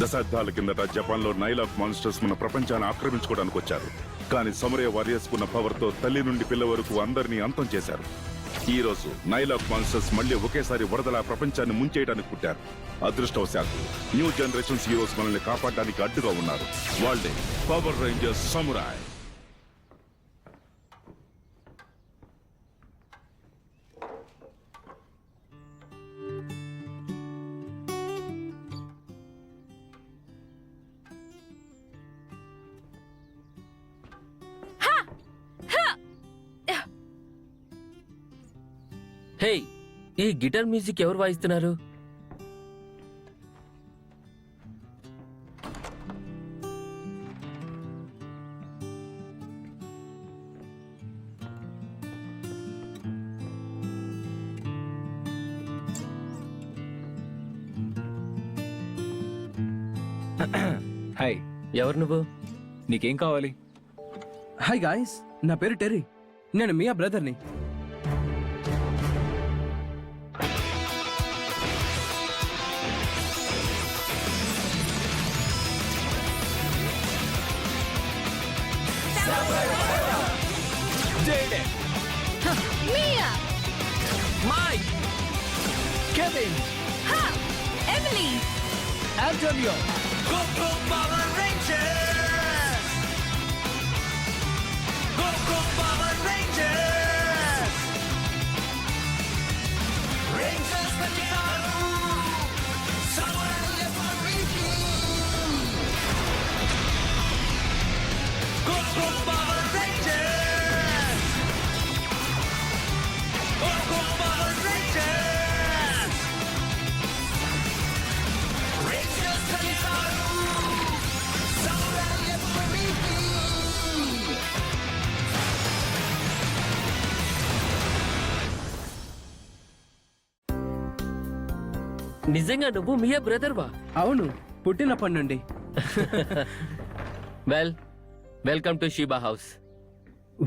దశాబ్దాల కిందట జపాన్ లో నైలాక్ మాన్స్టర్స్ మన ప్రపంచాన్ని ఆక్రమించుకోవడానికి వచ్చారు. కానీ సమరయ వారియర్స్ కున్న పవర్ తో తల్లి నుండి పిల్ల వరకు అందరినీ అంతం చేశారు. ఈ రోజు నైలాక్ మాన్స్టర్స్ మళ్లీ ఒకేసారి వరదల ప్రపంచాన్ని ముంచేయడానికి పుట్టారు. అదృష్టవశాత్తు న్యూ జనరేషన్స్ హీరోస్ మనల్ని కాపాడడానికి అడ్డుగా ఉన్నారు. వాళ్ళే పవర్ రేంజర్స్ సమురాయ్. హే, ఈ గిటార్ మ్యూజిక్ ఎవరు వాయిస్తున్నారు? హాయ్, ఎవరు నువ్వు? నీకేం కావాలి? హాయ్ గాయ్స్, నా పేరు టెర్రీ. నేను మియా బ్రదర్ని. Mia! Mike! Kevin! Ha! Emily! Antonio! Go Power Rangers! Go Power Rangers! Rangers Vaticaru! Somewhere live for repeat! Go Power Rangers! Go Power Rangers! Rangers Vaticaru! Somewhere live for repeat! నిజంగా నువ్వు మియా brother వా? అవును, పుట్టినప్పటి నుండి. Welcome to Sheeba house.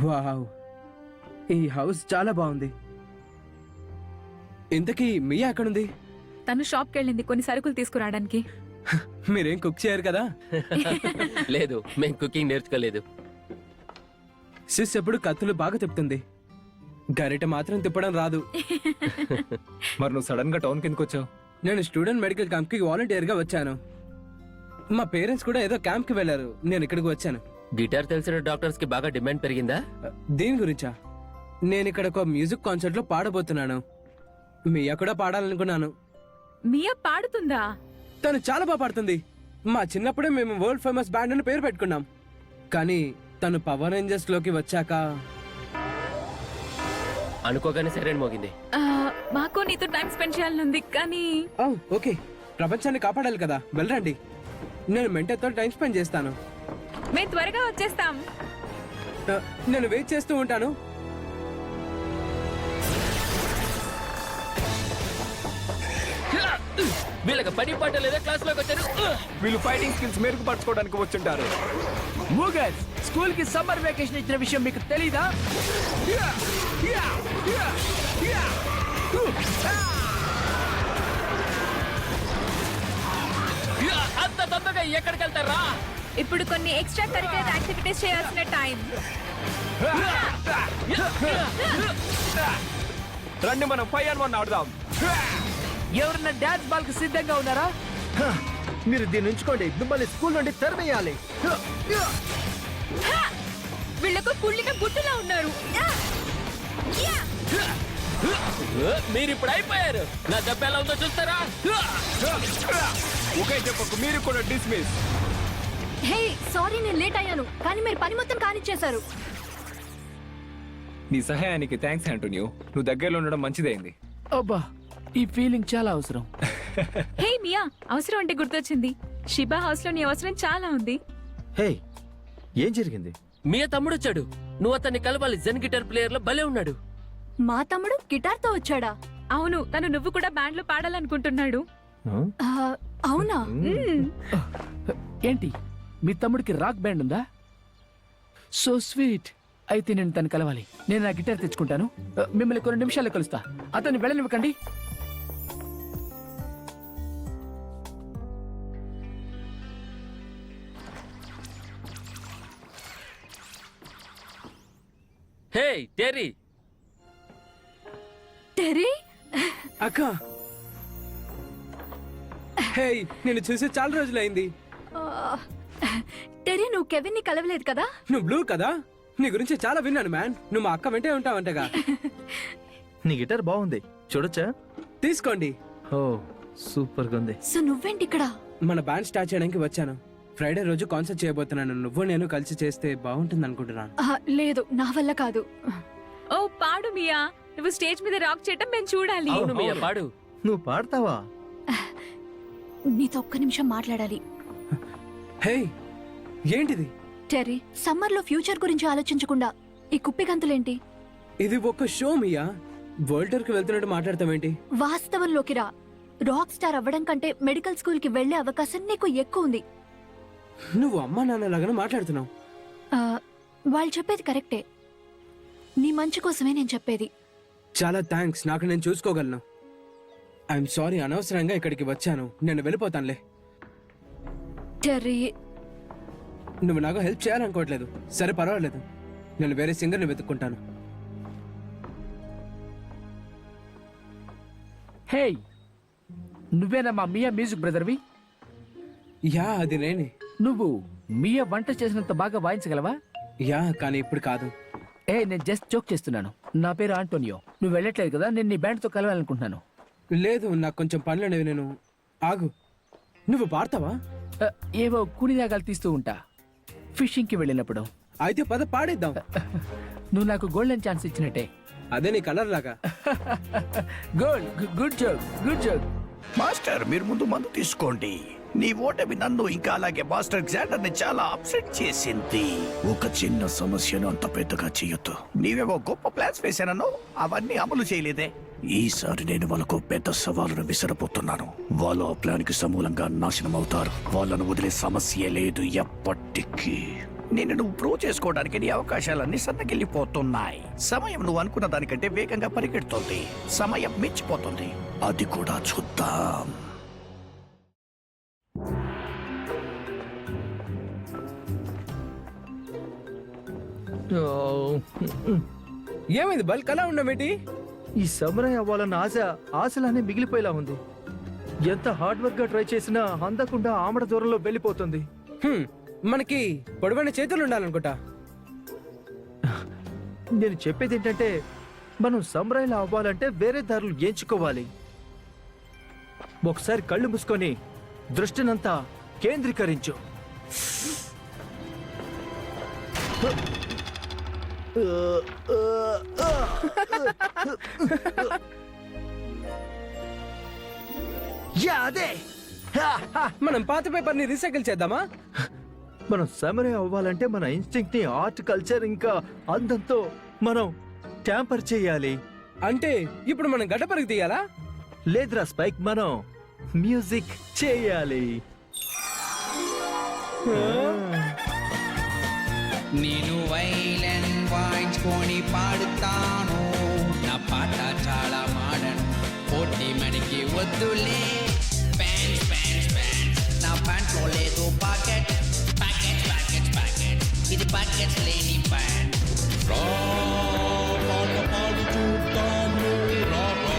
Wow, ఈ house చాలా బాగుంది. ఇంతకీ మియా ఎక్కడుంది? తను షాప్కి వెళ్ళింది కొన్ని సరుకులు తీసుకురావడానికి. మీరేం కుక్ చేయరు కదా? లేదు, మేము కుకింగ్ నేర్చుకోలేదు. సిస్ ఎప్పుడు కత్తులు బాగా తిప్పుతుంది, గరిట మాత్రం తిప్పడం రాదు. మరి నువ్వు సడన్ గా టౌన్ కిందకు వచ్చావు? నేను స్టూడెంట్ మెడికల్ క్యాంప్ కి వాలంటీర్ గా వచ్చాను. మా పేరెంట్స్ కూడా ఏదో క్యాంప్ కి వెళ్లారు, నేను ఇక్కడికి వచ్చాను. గిటార్ తెలిసిన డాక్టర్స్ కి బాగా డిమాండ్ పెరిగిందా? దీని గురించా? నేను ఇక్కడ ఒక మ్యూజిక్ కాన్సర్ట్ లో పాడబోతున్నాను. మియా కూడా పాడాలనుకున్నాను. మియా పాడుతుందా? తను చాలా బాగా పాడుతుంది. మా చిన్నప్పుడే మేము వరల్డ్ ఫేమస్ బ్యాండ్ అని పేరు పెట్టుకున్నాం. కానీ తను పవర్ రేంజర్స్ లోకి వచ్చాక అనుకోగానే సరైన మోగింది. ఆ, మాకు నీతో టైం స్పెండ్ చేయాలనుంది కానీ ఓకే, ప్రపంచాన్ని కాపాడాలి కదా, వెళ్ళండి. నేను మెంటర్తో టైం స్పెండ్ చేస్తాను. మేము త్వరగా వచ్చేస్తాం. నేను వెయిట్ చేస్తూ ఉంటాను. వీళ్ళకి పని పాట లేదా? క్లాస్ లోకి వచ్చారు. వీళ్ళు ఫైటింగ్ స్కిల్స్ మెరుగుపరచుకోవడానికి వచ్చుంటారు. మూగర్స్, స్కూల్ కి సమ్మర్ వెకేషన్ ఇచ్చిన విషయం మీకు తెలీదా? అంత తొందరగా ఎక్కడికి వెళ్తారా? ఇప్పుడు కొన్ని ఎక్స్ట్రా కరికులర్ యాక్టివిటీస్ చేయాల్సిన టైం. రండి, మనం 5-on-1 ఆడదాం. ఎవరన్నా డాన్స్ బాల్ కి సిద్ధంగా ఉన్నారా? మీరు దీన్ని ఉంచుకోండి, మిమ్మల్ని స్కూల్ నుండి తరిమేయాలి. వీళ్ళకు కుళ్ళిన గుట్టులా ఉన్నారు. మీరు ఇప్పుడు అయిపోయారు. నా దెబ్బ ఎలా ఉందో చూస్తారా? ఒకే చెప్పకు, మీరు కూడా డిస్మిస్. హే, సారీ నేను లేట్ అయ్యాను, కానీ మీరు పని మొత్తం కానిచ్చేశారు. నీ సహాయానికి థ్యాంక్స్ ఆంటోనియో. నువ్వు దగ్గరలో ఉండడం మంచిదైంది. అబ్బా, ఈ ఫీలింగ్ చాలా అవసరం. హే మియా, అవసరం అంటే గుర్తొచ్చింది. షిబా హౌస్ లో నీ అవసరం చాలా ఉంది. హే, ఏం జరిగింది? మియా తమ్ముడు వచ్చాడు. నువ్వు అతన్ని కలవాలి. జెన్ గిటార్ ప్లేయర్ లో భలే ఉన్నాడు. మా తమ్ముడు గిటార్ తో వచ్చాడా? అవును, తను నువ్వు కూడా బ్యాండ్ లో పాడాలనుకుంటున్నాడు. ఆ, అవునా? ఏంటి, మీ తమ్ముడికి రాక్ బ్యాండ్ ఉందా? So sweet. అయితే నేను తను కలవాలి. నేను నా గిటార్ తెచ్చుకుంటాను. మిమ్మల్ని కొన్ని నిమిషాల్లో కలుస్తా. అతన్ని వెళ్ళనివ్వకండి. హే టెర్రీ, టెర్రీ అక్క హే నేను చూసి చాలా రోజులైంది. ఆ, టెర్రీ నువ్వు కెవిన్ ని కలవలేదు కదా? నువ్వు బ్లూ కదా, నీ గురించి చాలా విన్నాను మ్యాన్. నువ్వు మా అక్క వెంటే ఉంటావంటగా. నీ గిటార్ బాగుంది, చూడొచ్చా? తీసుకోండి. ఓ సూపర్ గా ఉంది. సో నువ్వేంటి ఇక్కడ? మన బ్యాండ్ స్టార్ట్ చేయడానికి వచ్చాను. ఫ్రైడే రోజు కాన్సర్ట్ చేయబోతున్నాను. నువ్వు నేను కలిసి చేస్తే బాగుంటుంది అనుకుంటున్నాను. లేదు, నా వల్ల కాదు. ఓ పాడు మియా, నువ్వు స్టేజ్ మీద రాక్ చేయటం మేము చూడాలి. అవును మియా, పాడు. నువ్వు పాడతావా? నీతో ఒక్క నిమిషం మాట్లాడాలి. హే ఏంటిది? టెర్రీ, సమ్మర్ లో ఫ్యూచర్ గురించి ఆలోచించకుండా ఈ కుప్పి గంతులేంటి? ఇది ఒక షో మియా. వరల్డ్ టూర్ కి వెళ్తున్నట్టు మాట్లాడతావేంటి? వాస్తవంలోకి రా. రాక్ స్టార్ అవ్వడం కంటే మెడికల్ స్కూల్ కి వెళ్లే అవకాశం నీకు ఎక్కువ ఉంది. నువ్వు అమ్మా నాన్నలాగానే మాట్లాడుతున్నావు. ఆ, వాళ్ళు చెప్పేది కరెక్టే. నీ మంచి కోసమే నేను చెప్పేది. చాలా థ్యాంక్స్, నాకు నేను చూసుకోగలను. ఐఎమ్ సారీ, అనవసరంగా ఇక్కడికి వచ్చాను. నేను వెళ్ళిపోతానులే. టెర్రీ, నువ్వు నాకు హెల్ప్ చేయాలనుకోవట్లేదు. సరే పర్వాలేదు, నేను వేరే సింగర్ని వెతుక్కుంటాను. హే, నువ్వేనా మా మియా మ్యూజిక్ బ్రదర్వి? యా అది నేనే. నువ్వు మియా వంట చేసినంత బాగా వాయించగలవా? యా కానీ ఇప్పుడు కాదు. నేను జస్ట్ జోక్ చేస్తున్నాను. నా పేరు ఆంటోనియో. నువ్వు వెళ్ళట్లేదు కదా, నేను నీ బ్యాండ్తో కలవాలనుకుంటున్నాను. లేదు, నాకు కొంచెం పనులునేవి. నేను ఆగు. నువ్వు పాడతావా? ఏవో కుడిదాగాలు తీస్తూ ఉంటా ఫిషింగ్కి వెళ్ళినప్పుడు. అయితే పద పాడేద్దాం. నువ్వు నాకు గోల్డెన్ ఛాన్స్ ఇచ్చినట్టే. అదే నీ కలర్ లాగా. Good joke, good joke. Master, మీరు ముందు మందు తీసుకోండి. నీ ఓటమి నన్ను ఇంకా అలాగే మాస్టర్ గ్జాండర్ ని చాలా అప్సెట్ చేసింది. ఒక చిన్న సమస్యను అంత పెద్దగా చేయొద్దు. నీవేవో గొప్ప ప్లాన్స్ వేశానో అవన్నీ అమలు చేయలేదే. ఈసారి నేను వాళ్ళకు పెద్ద సవాలును విసరబోతున్నాను. వాళ్ళు ఆ ప్లాన్ కి సమూలంగా నాశనం అవుతారు. వాళ్ళను వదిలే సమస్య లేదు ఎప్పటికీ. నేను నువ్వు ప్రూవ్ చేసుకోవడానికి నీ అవకాశాలన్నీ సన్నగిల్లిపోతున్నాయి. సమయం నువ్వు అనుకున్న దానికంటే వేగంగా పరిగెడుతోంది. సమయం మించిపోతుంది. అది కూడా చూద్దాం. ఏమైంది బల్క్ అలా ఉండమేంటి? ఈ సమరయ్ అవ్వాలన్న ఆశలానే మిగిలిపోయేలా ఉంది. ఎంత హార్డ్ వర్క్ గా ట్రై చేసినా అందకుండా ఆమడ దూరంలో వెళ్ళిపోతుంది. మనకి పొడవైన చేతులు ఉండాలనుకుంటా. నేను చెప్పేది ఏంటంటే, మనం సమరయ్లా అవ్వాలంటే వేరే దారులు ఎంచుకోవాలి. ఒకసారి కళ్ళు మూసుకొని దృష్టినంతా కేంద్రీకరించు. అదే మనం పాత పేపర్ ని రీసైకిల్ చేద్దామా? మనం సమరయ్ అవ్వాలంటే మన ఇన్స్టింక్ట్ ని ఆర్ట్, కల్చర్ ఇంకా అందంతో మనం ట్యాంపర్ చేయాలి. అంటే ఇప్పుడు మనం గడ్డపరికి తీయాలా? లేదురా స్పైక్, మనం మ్యూజిక్ చేయాలి. నేను వైలెన్ వాయించుకొని పాడుతాను. నా పాట చాలా మాడన్, పోటీ మనకి వద్దులే. ప్యాంట్ ప్యాంట్ ప్యాంట్, నా ప్యాంట్లో లేదు పాకెట్. ప్యాకెట్ ప్యాకెట్ ప్యాకెట్, ఇది ప్యాకెట్ లేని ప్యాంట్. పాట పాడు చూద్దాము రాబా.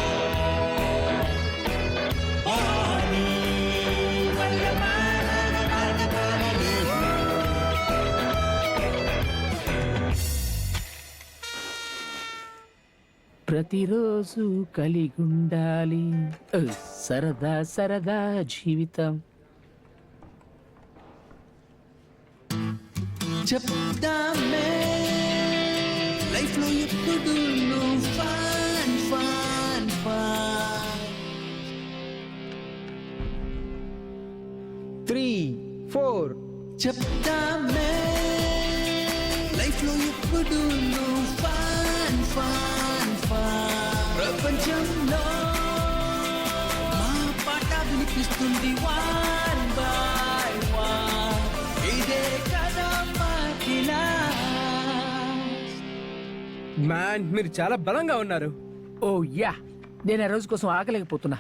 ప్రతిరోజు కలిగుండాలి సరదా సరదా జీవితం. చెప్తామే లైఫ్ లో ఎప్పుడు నువ్వు ఫన్ ఫన్ ఫన్. 3, 4 చెప్తామే లైఫ్ లో ఎప్పుడు నువ్వు ఫన్ ఫన్ ఫన్. ప్రపంచంలో మా పాట వినిపిస్తుంది వన్ బై వన్. ఇదే కదా మా క్లాస్. మ్యాన్, మీరు చాలా బలంగా ఉన్నారు. ఓ యా, నేను ఆ రోజు కోసం ఆగలేకపోతున్నా.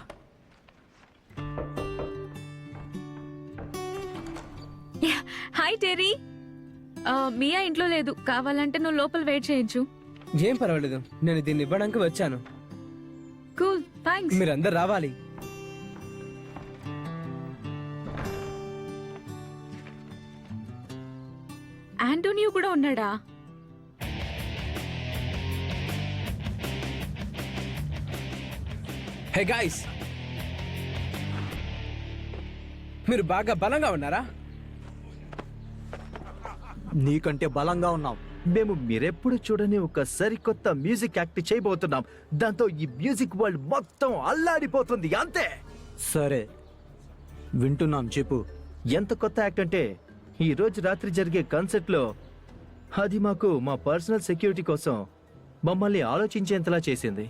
Hi terry. మియా ఇంట్లో లేదు, కావాలంటే నువ్వు లోపల వెయిట్ చేయొచ్చు. ఏం పర్వాలేదు, నేను దీన్ని ఇవ్వడానికి వచ్చాను. Cool, thanks. మీరందరు రావాలి. ఆంటోనియో కూడా ఉన్నాడా? హే గాయ్స్, మీరు బాగా బలంగా ఉన్నారా? నీకంటే బలంగా ఉన్నాం. మేము మీరెప్పుడు చూడని ఒక సరికొత్త మ్యూజిక్ యాక్ట్ చేయబోతున్నాం. దాంతో ఈ మ్యూజిక్ వరల్డ్ మొత్తం అల్లాడిపోతుంది. అంతే. సరే, వింటున్నాం, చెప్పు. ఎంత కొత్త యాక్ట్ అంటే ఈ రోజు రాత్రి జరిగే కన్సర్ట్ లో అది మాకు మా పర్సనల్ సెక్యూరిటీ కోసం మమ్మల్ని ఆలోచించేంతలా చేసింది.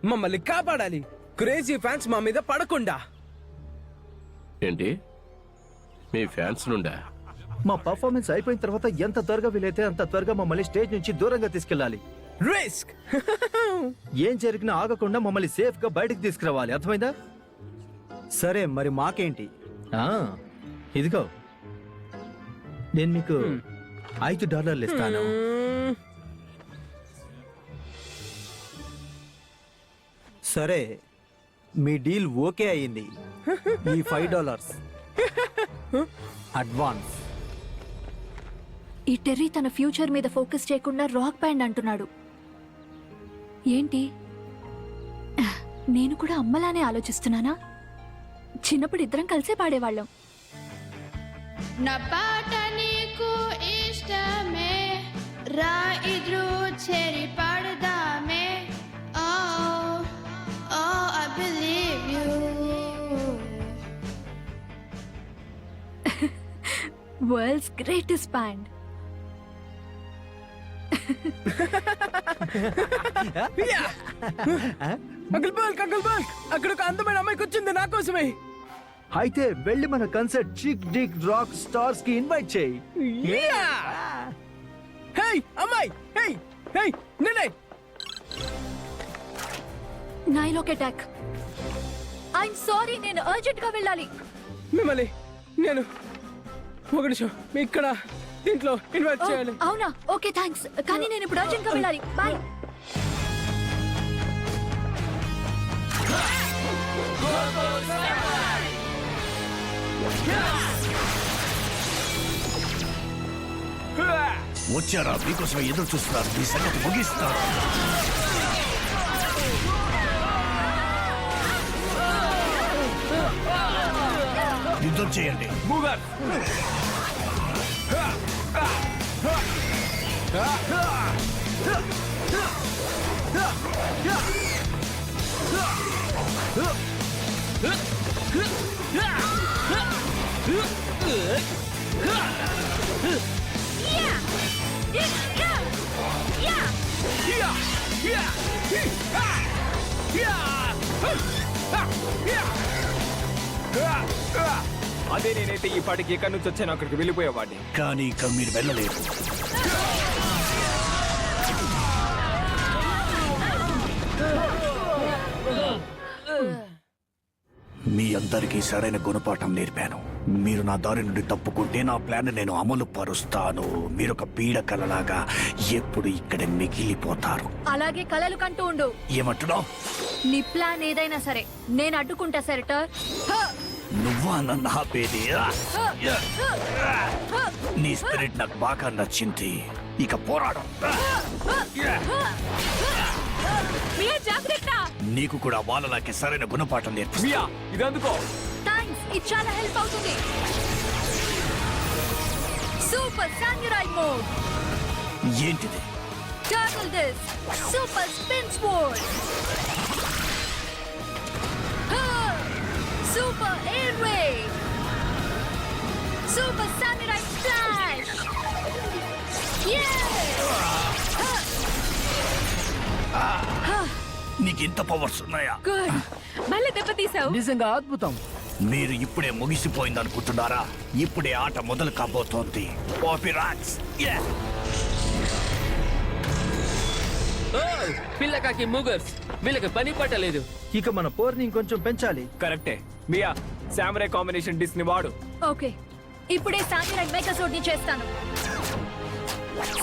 మమ్మల్ని కాపాడాలి, క్రేజీ ఫ్యాన్స్ మా మీద పడకుండా. ఏంటి, మీ ఫ్యాన్స్ నుండా? మా పర్ఫార్మెన్స్ అయిపోయిన తర్వాత ఎంత త్వరగా వీలైతే అంత త్వరగా మమ్మల్ని స్టేజ్ నుంచి దూరంగా తీసుకెళ్ళాలి. రిస్క్. ఏం జరిగినా ఆగకుండా మమ్మల్ని సేఫ్ గా బయటకు తీసుకురావాలి. అర్థమైందా? సరే, మరి మాకేంటి? ఇదిగో, నేను మీకు $5 ఇస్తాను. సరే, మీ డీల్ ఓకే అయింది. ఈ $5 అడ్వాన్స్. ఈ టెర్రీ తన ఫ్యూచర్ మీద ఫోకస్ చేయకుండా రాక్ బ్యాండ్ అంటున్నాడు. ఏంటి, నేను కూడా అమ్మలానే ఆలోచిస్తున్నానా? చిన్నప్పుడు ఇద్దరం కలిసే పాడేవాళ్ళం. నా పాట నీకు ఇష్టమే, రా ఇద్రు చేరి పాడదామే. Oh, oh, I believe you. World's greatest band. Uncle bulk, uncle bulk, అక్కడ ఒక అందమైన అమ్మాయి కూర్చుంది నా కోసమే. అయితే వెళ్ళి మన కన్సర్ట్ చిక్ డిక్ రాక్ స్టార్స్ కి ఇన్వైట్ చేయి. హే అమ్మాయి, హే హే నేనే. నైలోక్ అటాక్. ఐఎమ్ సారీ, నేను అర్జెంట్ గా వెళ్ళాలి. మిమ్మల్ని నేను ఒక నిమిషం ఇక్కడ దీంట్లో ఇన్వైట్ చేయాలి. అవునా? Okay, thanks. కానీ నేను ఇప్పుడు అర్జెంట్ గా వెళ్ళాలి. బాయ్. వచ్చారా? మీకోసం ఎదురు చూస్తున్నారు. మీ సంగతి ముగిస్తారు. యుద్ధం చేయండి. అదే నేనైతే ఈ పాటికి ఎక్కడి నుంచి వచ్చాను అక్కడికి వెళ్ళిపోయేవాడిని. కానీ ఇక మీరు వెళ్ళలేరు. మీ అందరికీ సరైన గుణపాఠం నేర్పాను. మీరు నా దారి నుండి తప్పుకుంటే నా ప్లాన్ నేను అమలు పరుస్తాను. మీరొక పీడ కలలాగా ఎప్పుడు ఇక్కడే మిగిలిపోతారు. అలాగే కలలు కంటూ ఉండు. ఏమంటున్నావు? నీ ప్లాన్ ఏదైనా సరే నేను అడ్డుకుంటా సెరటర్. నువ్వా నన్ను ఆపేది? నీ స్పిరిట్ నాకు బాగా నచ్చింది. ఇక పోరాడం. నీకు కూడా వాళ్ళలాగే సరైన గుణపాఠం నేర్పిస్తా. ఇదందుకో. థాంక్స్, ఇది చాలా హెల్ప్ అవుతుంది. Super samurai mode. ఏంటిది? Turtle disc, super spin sword, super air wave, super samurai splash. నీకు ఇంత పవర్స్ ఉన్నాయా? గుడ్, మళ్ళీ దెబ్బతీసావు. నిజంగా అద్భుతం. మీరు ఇప్పుడే ముగిసిపోయింది అనుకుంటున్నారా? ఇప్పుడే ఆట మొదలు కాబోతోంది. పాపిరాక్స్. పిల్లకాకి మూగర్స్, వీళ్ళకి పని పట్టలేదు. ఇక మన పోర్ని ఇంకొంచెం పెంచాలి. కరెక్టే. మియా, సామురాయ్ కాంబినేషన్ డిస్ ని వాడు. ఓకే, ఇప్పుడే సామురాయ్ మెగాసోడ్ ని చేస్తాను.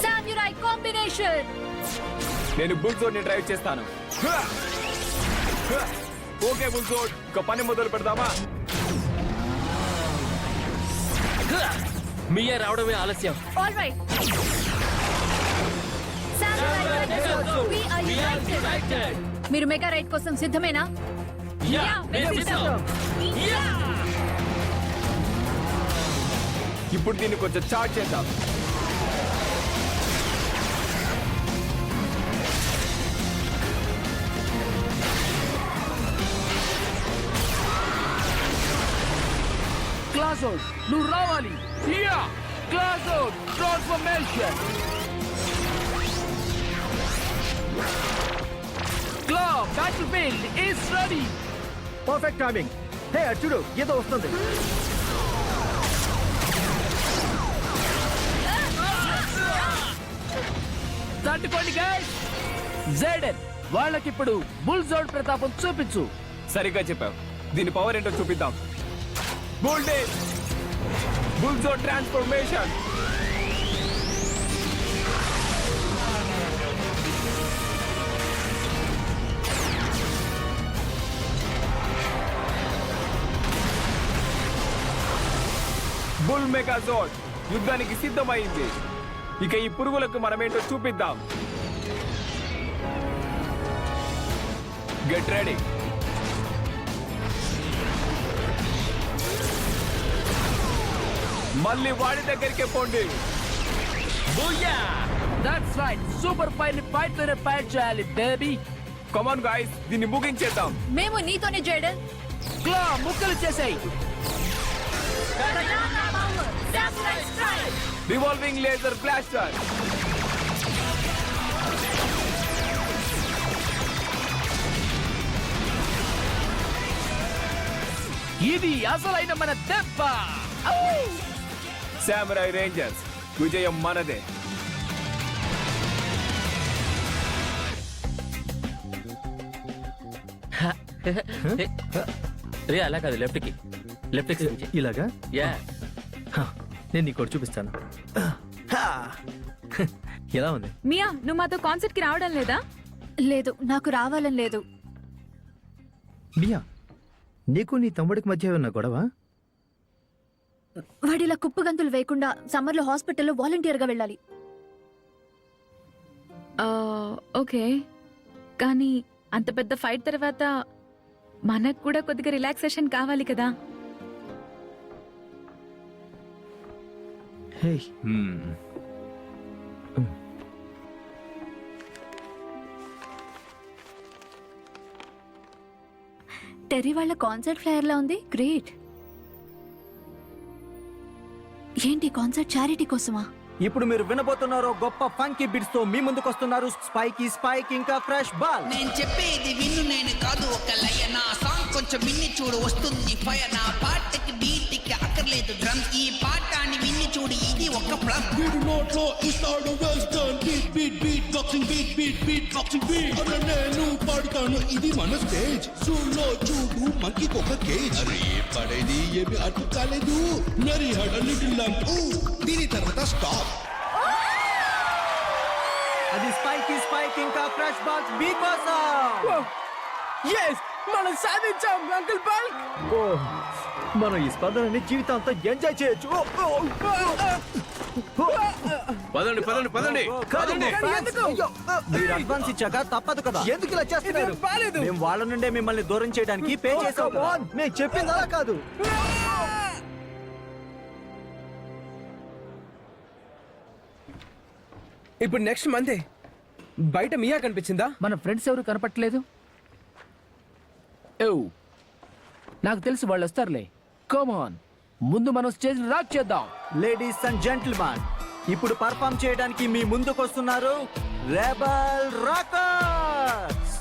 సామురాయ్ కాంబినేషన్. నేను బుల్జోడ్ ని డ్రైవ్ చేస్తాను. ఓకే బుల్జోడ్, ఇక పని మొదలు పెడదామా? మియా రావడమే ఆలస్యం. ఆల్ రైట్ మీరు మెగా రైడ్ కోసం సిద్ధమేనా? ఇప్పుడు దీన్ని కొంచెం చార్జ్ చేద్దాం. క్లాసోడ్ నువ్వు రావాలి. Yeah claw sword transformation. Claw battle field is ready. Perfect timing. Hey చూడు, ఏదో వస్తుంది. తట్టుకోండి గైస్. జైడెన్ వాళ్ళకిప్పుడు బుల్జోడ్ ప్రతాపం చూపించు. సరిగ్గా చెప్పావు. దీని పవర్ ఏంటో చూపిద్దాం. బుల్డేజ్ బుల్జోడ్ ట్రాన్స్ఫర్మేషన్. బుల్ మెగాజోడ్ యుద్ధానికి సిద్ధమైంది. ఇక ఈ పురుగులకు మనమేంటో చూపిద్దాం. Get ready. మళ్ళీ వాడి దగ్గరికి పోండి. That's right. Super fire fight తోనే ఫైట్ చేయాలి బేబీ. కమాన్ గాయ్స్, దీన్ని ముగించేద్దాం. మేము నీతోనే జైడెన్. క్లా ముక్కలు చేసాయి. Revolving laser blaster. ఇది అసలైన మన దెబ్బ. సామురాయ్ రేంజర్స్, విజయం మనదే. రే అలా కాదు, లెఫ్ట్ కి స్వింగ్ చెయ్. ఇలాగా? యా నేను నీకు చూపిస్తాను. ఎలా ఉంది? మియా నువ్వు మాతో కాన్సర్ట్ కి రావడం లేదా? లేదు, నాకు రావాలని లేదు. మియా, నీకు నీ తమ్ముడికి మధ్య ఉన్న గొడవ? వాడిలా కుప్పగంతులు వేయకుండా సమ్మర్లో హాస్పిటల్లో వాలంటీర్గా వెళ్ళాలి. ఓకే, కానీ అంత పెద్ద ఫైట్ తర్వాత మనకు కూడా కొద్దిగా రిలాక్సేషన్ కావాలి కదా. హే టెర్రీ వాళ్ళ కాన్సర్ట్ ఫ్లైయర్ లా ఉంది. గ్రేట్. ఏంటి కాన్సర్ట్ చారిటీ కోసమా? ఇప్పుడు మీరు వినబోతున్నారు గొప్ప ఫంకీ బిట్స్ తో మీ ముందుకు వస్తున్నారు స్పైక్ ఇంకా ఫ్రెష్ బాల్. నేను చెప్పేది విన్ను, నేను కాదు ఒక లయ. నా సాంగ్ కొంచెం విన్ని చూడు, వస్తుంది ఫైర్. నా పాటకి బీట్కి అక్కర్లేదు డ్రమ్స్. ఈ పాటాన్ని విన్ని చూడు, ఇది ఒక ప్లస్. వీడు నోట్లో ఇస్తాడు western beat beat beat boxing beat beat beat boxing beat. అరే నేను పాడుతాను, ఇది మన స్టేజ్. జూలో చూడు మంకీకి ఒక కేజ్. అరే పడేది ఏమి అటు కాలేదు. Nari హడ little lamp. దీని తర్వాత స్టాప్. అది స్పైక్ ఇంకా ఫ్రెష్ బాల్స్ మీకోసం. ఎస్, మనం సాధించాం అంకుల్ బాల్. ఓ, మనం ఈ స్పందనని జీవితాంతం ఎంజాయ్ చేయొచ్చు. పదండి పదండి పదండి పదండి. మీరు అడ్వాన్స్ ఇచ్చాక తప్పదు కదా. ఎందుకు ఇలా చేస్తున్నారు? ఇది బాలేదు. మేము వాళ్ళ నుండే మిమ్మల్ని దూరం చేయడానికి పే చేసాం. మేము చెప్పింది అలా కాదు. ఇప్పుడు నెక్స్ట్ మందే. బయట మియా కనిపించిందా? మన ఫ్రెండ్స్ ఎవరు కనపట్లేదు. నాకు తెలిసి వాళ్ళు వస్తారులే. కమ్ ఆన్, ముందు మనం స్టేజ్ రాక్ చేద్దాం. లేడీస్ అండ్ జెంటిల్మెన్, ఇప్పుడు పర్ఫామ్ చేయడానికి మీ ముందుకు వస్తున్నారు రెబల్ రాకర్స్.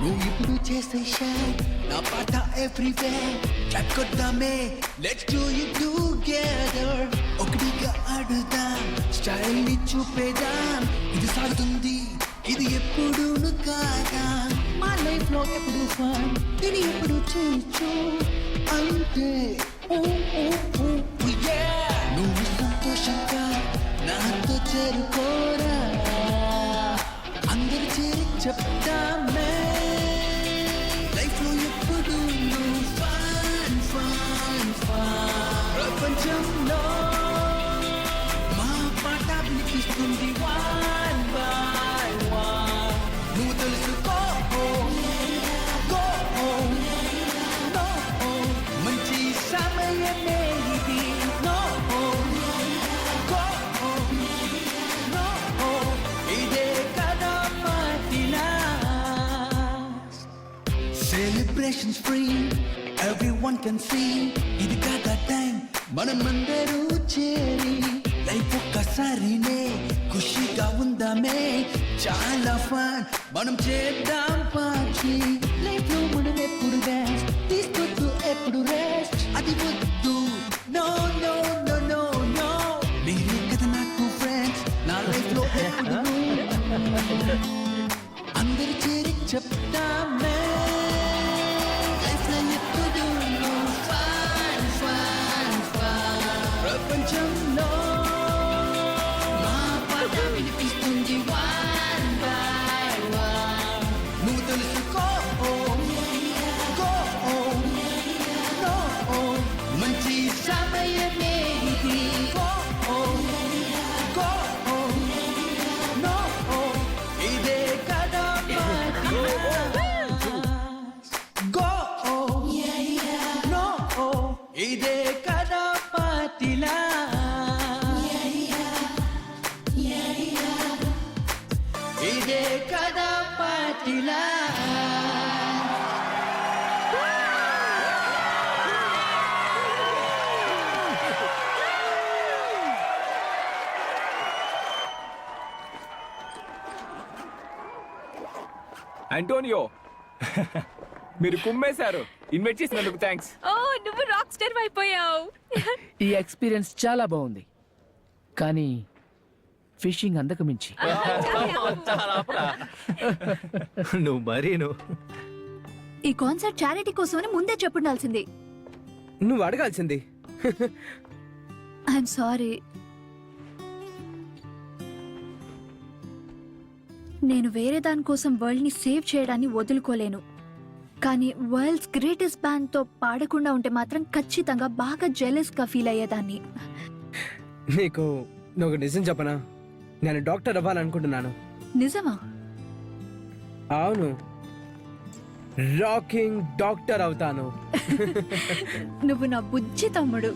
నువ్వు ఇప్పుడు చేసే షైన్, నా పాట ఎవ్రీవేర్. చక్కొద్దామే, లెట్స్ డూ ఇట్ టుగెదర్. ఒకటిగా ఆడుదాం, స్టైల్ ని చూపేదాం. ఇది సాగుతుంది, ఇది ఎప్పుడూను కాదా. మా లైఫ్ లో ఎప్పుడు ఫన్, ఇది ఎప్పుడు చేయొచ్చు అంతే. నువ్వు సంతోషంగా నాతో చేరుకోరా. ప్రపంచంలో మా పాట వినిపిస్తుంది వన్ బై వన్. నువ్వు తెలుసుకో గో నో మంచి సమయమే ఇది. నో గో నో ఇదే కదా మాటిలా. Celebrations free, everyone can see. ఇది కదా టైం మనమందరూ చేరి లైఫ్ ఒక్కసారినే ఖుషిగా ఉందామే. చాలా ఫన్ మనం చేద్దాం పార్టీ. లైఫ్ లో మనం ఎప్పుడు బెస్ట్ తీసుకోవద్దు ఎప్పుడు రెస్ట్. అది వద్దు no no no no no. మీరే కదా నాకు ఫ్రెండ్స్ నా లైఫ్ లో ఎప్పుడు. అందరు చేరి చెప్తామే ప్రపంచంలో మా పాట వినిపిస్తుంది వన్ బై వన్. నువ్వు తెలుసుకో గో నో మంచి సమయమే ఇది. గో నో ఇదే కదా గో నో ఇదే కదా పాటిలా. ఇదే కదా పాటిలా. అంటోనియో మీరు కుమ్మేశారు. ఇన్వైట్ చేసినందుకు థ్యాంక్స్. ఓ నువ్వు రాక్ స్టార్ అయిపోయావు. ఈ ఎక్స్పీరియన్స్ చాలా బాగుంది, కానీ ఫిషింగ్ అందకు మించి. నువ్వు మరీను. ఈ కాన్సర్ట్ చారిటీ కోసమని ముందే చెప్పుండాల్సింది. నువ్వు అడగాల్సింది. I'm sorry. నేను వేరే దానికోసం వరల్డ్ ని సేవ్ చేయడాన్ని వదులుకోలేను, కానీ వరల్డ్స్ గ్రేటెస్ట్ బ్యాండ్ తో పాడకుండా ఉంటే మాత్రం ఖచ్చితంగా బాగా జెలస్ గా ఫీల్ అయ్యేదాన్ని. నీకు నువ్వు నిజం చెప్పనా, నేను డాక్టర్ అవ్వాలనుకుంటున్నాను. నిజమా? అవును, రాకింగ్ డాక్టర్ అవుతాను. నువ్వు నా బుజ్జి తమ్ముడు.